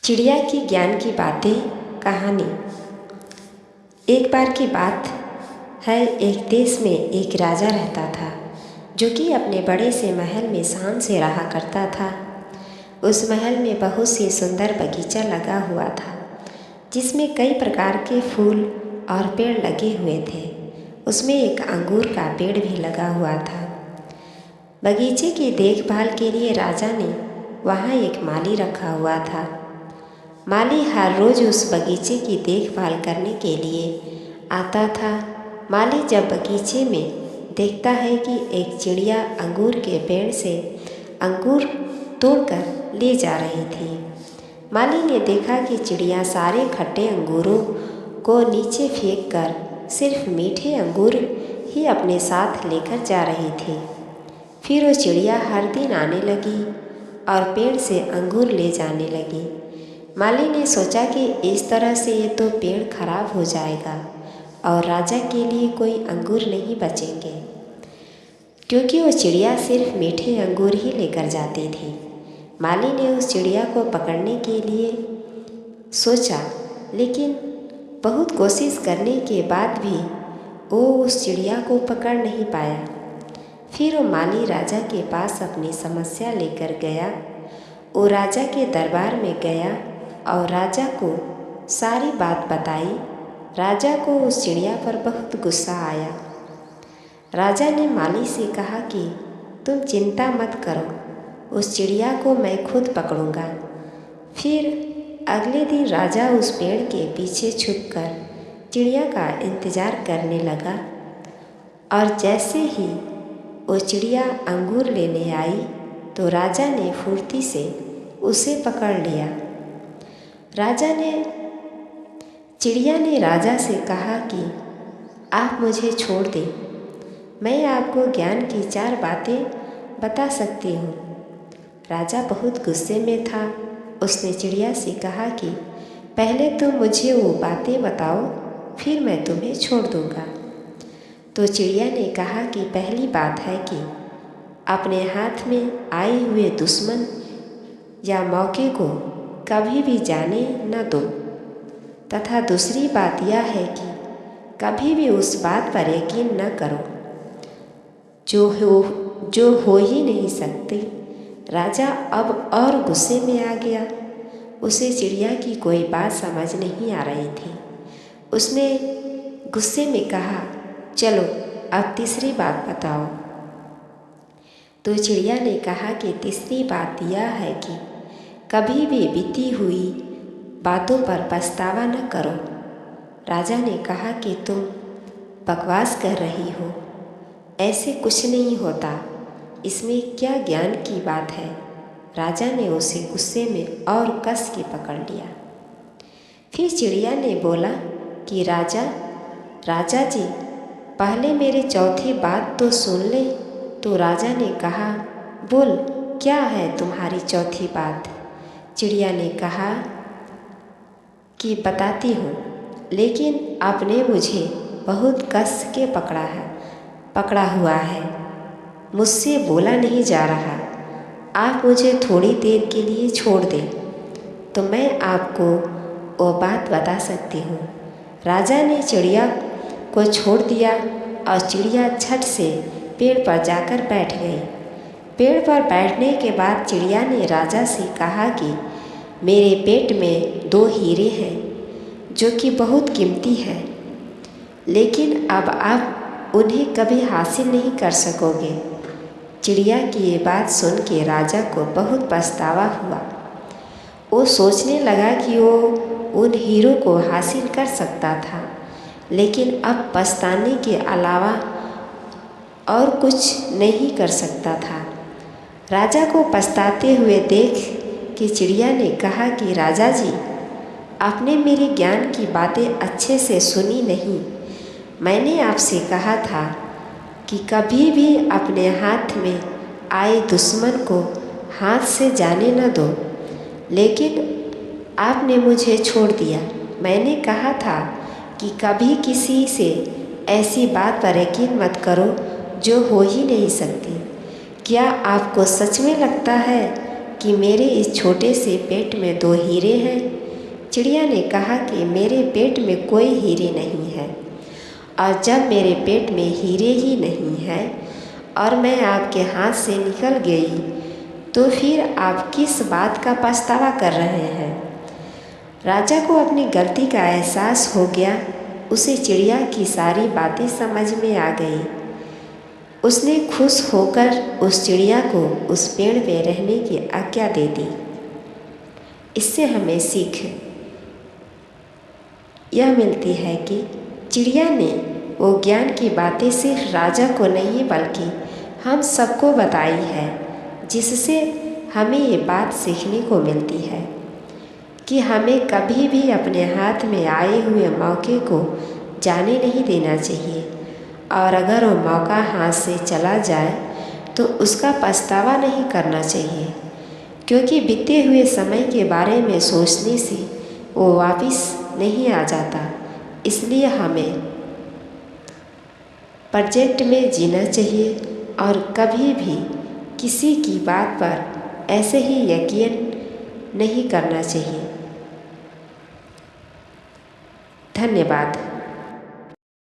चिड़िया की ज्ञान की बातें कहानी। एक बार की बात है, एक देश में एक राजा रहता था जो कि अपने बड़े से महल में शान से रहा करता था। उस महल में बहुत सी सुंदर बगीचा लगा हुआ था जिसमें कई प्रकार के फूल और पेड़ लगे हुए थे। उसमें एक अंगूर का पेड़ भी लगा हुआ था। बगीचे की देखभाल के लिए राजा ने वहाँ एक माली रखा हुआ था। माली हर रोज़ उस बगीचे की देखभाल करने के लिए आता था। माली जब बगीचे में देखता है कि एक चिड़िया अंगूर के पेड़ से अंगूर तोड़कर ले जा रही थी। माली ने देखा कि चिड़िया सारे खट्टे अंगूरों को नीचे फेंककर सिर्फ मीठे अंगूर ही अपने साथ लेकर जा रही थी। फिर वो चिड़िया हर दिन आने लगी और पेड़ से अंगूर ले जाने लगी। माली ने सोचा कि इस तरह से ये तो पेड़ खराब हो जाएगा और राजा के लिए कोई अंगूर नहीं बचेंगे, क्योंकि वो चिड़िया सिर्फ मीठे अंगूर ही लेकर जाती थी। माली ने उस चिड़िया को पकड़ने के लिए सोचा, लेकिन बहुत कोशिश करने के बाद भी वो उस चिड़िया को पकड़ नहीं पाया। फिर वो माली राजा के पास अपनी समस्या लेकर गया। वो राजा के दरबार में गया और राजा को सारी बात बताई। राजा को उस चिड़िया पर बहुत गुस्सा आया। राजा ने माली से कहा कि तुम चिंता मत करो, उस चिड़िया को मैं खुद पकड़ूंगा। फिर अगले दिन राजा उस पेड़ के पीछे छुपकर चिड़िया का इंतज़ार करने लगा और जैसे ही वो चिड़िया अंगूर लेने आई तो राजा ने फुर्ती से उसे पकड़ लिया। चिड़िया ने राजा से कहा कि आप मुझे छोड़ दें, मैं आपको ज्ञान की 4 बातें बता सकती हूँ। राजा बहुत गुस्से में था। उसने चिड़िया से कहा कि पहले तुम मुझे वो बातें बताओ, फिर मैं तुम्हें छोड़ दूँगा। तो चिड़िया ने कहा कि पहली बात है कि अपने हाथ में आए हुए दुश्मन या मौके को कभी भी जाने न दो, तथा दूसरी बात यह है कि कभी भी उस बात पर यकीन न करो जो हो ही नहीं सकती। राजा अब और गुस्से में आ गया। उसे चिड़िया की कोई बात समझ नहीं आ रही थी। उसने गुस्से में कहा, चलो अब तीसरी बात बताओ। तो चिड़िया ने कहा कि तीसरी बात यह है कि कभी भी बीती हुई बातों पर पछतावा न करो। राजा ने कहा कि तुम बकवास कर रही हो, ऐसे कुछ नहीं होता, इसमें क्या ज्ञान की बात है। राजा ने उसे गुस्से में और कस के पकड़ लिया। फिर चिड़िया ने बोला कि राजा जी, पहले मेरी चौथी बात तो सुन ले। तो राजा ने कहा, बोल, क्या है तुम्हारी चौथी बात। चिड़िया ने कहा कि बताती हूँ, लेकिन आपने मुझे बहुत कस के पकड़ा हुआ है, मुझसे बोला नहीं जा रहा। आप मुझे थोड़ी देर के लिए छोड़ दें तो मैं आपको वो बात बता सकती हूँ। राजा ने चिड़िया को छोड़ दिया और चिड़िया झट से पेड़ पर जाकर बैठ गई। पेड़ पर बैठने के बाद चिड़िया ने राजा से कहा कि मेरे पेट में 2 हीरे हैं जो कि बहुत कीमती हैं, लेकिन अब आप उन्हें कभी हासिल नहीं कर सकोगे। चिड़िया की ये बात सुन के राजा को बहुत पछतावा हुआ। वो सोचने लगा कि वो उन हीरों को हासिल कर सकता था, लेकिन अब पछताने के अलावा और कुछ नहीं कर सकता था। राजा को पछताते हुए देख कि चिड़िया ने कहा कि राजा जी, आपने मेरे ज्ञान की बातें अच्छे से सुनी नहीं। मैंने आपसे कहा था कि कभी भी अपने हाथ में आए दुश्मन को हाथ से जाने न दो, लेकिन आपने मुझे छोड़ दिया। मैंने कहा था कि कभी किसी से ऐसी बात पर यकीन मत करो जो हो ही नहीं सकती। क्या आपको सच में लगता है कि मेरे इस छोटे से पेट में 2 हीरे हैं। चिड़िया ने कहा कि मेरे पेट में कोई हीरे नहीं है, और जब मेरे पेट में हीरे ही नहीं है और मैं आपके हाथ से निकल गई, तो फिर आप किस बात का पछतावा कर रहे हैं। राजा को अपनी गलती का एहसास हो गया। उसे चिड़िया की सारी बातें समझ में आ गई। उसने खुश होकर उस चिड़िया को उस पेड़ पे रहने की आज्ञा दे दी। इससे हमें सीख यह मिलती है कि चिड़िया ने वो ज्ञान की बातें सिर्फ राजा को नहीं बल्कि हम सबको बताई है, जिससे हमें ये बात सीखने को मिलती है कि हमें कभी भी अपने हाथ में आए हुए मौके को जाने नहीं देना चाहिए, और अगर वो मौका हाथ से चला जाए तो उसका पछतावा नहीं करना चाहिए, क्योंकि बीते हुए समय के बारे में सोचने से वो वापस नहीं आ जाता। इसलिए हमें प्रेजेंट में जीना चाहिए और कभी भी किसी की बात पर ऐसे ही यकीन नहीं करना चाहिए। धन्यवाद।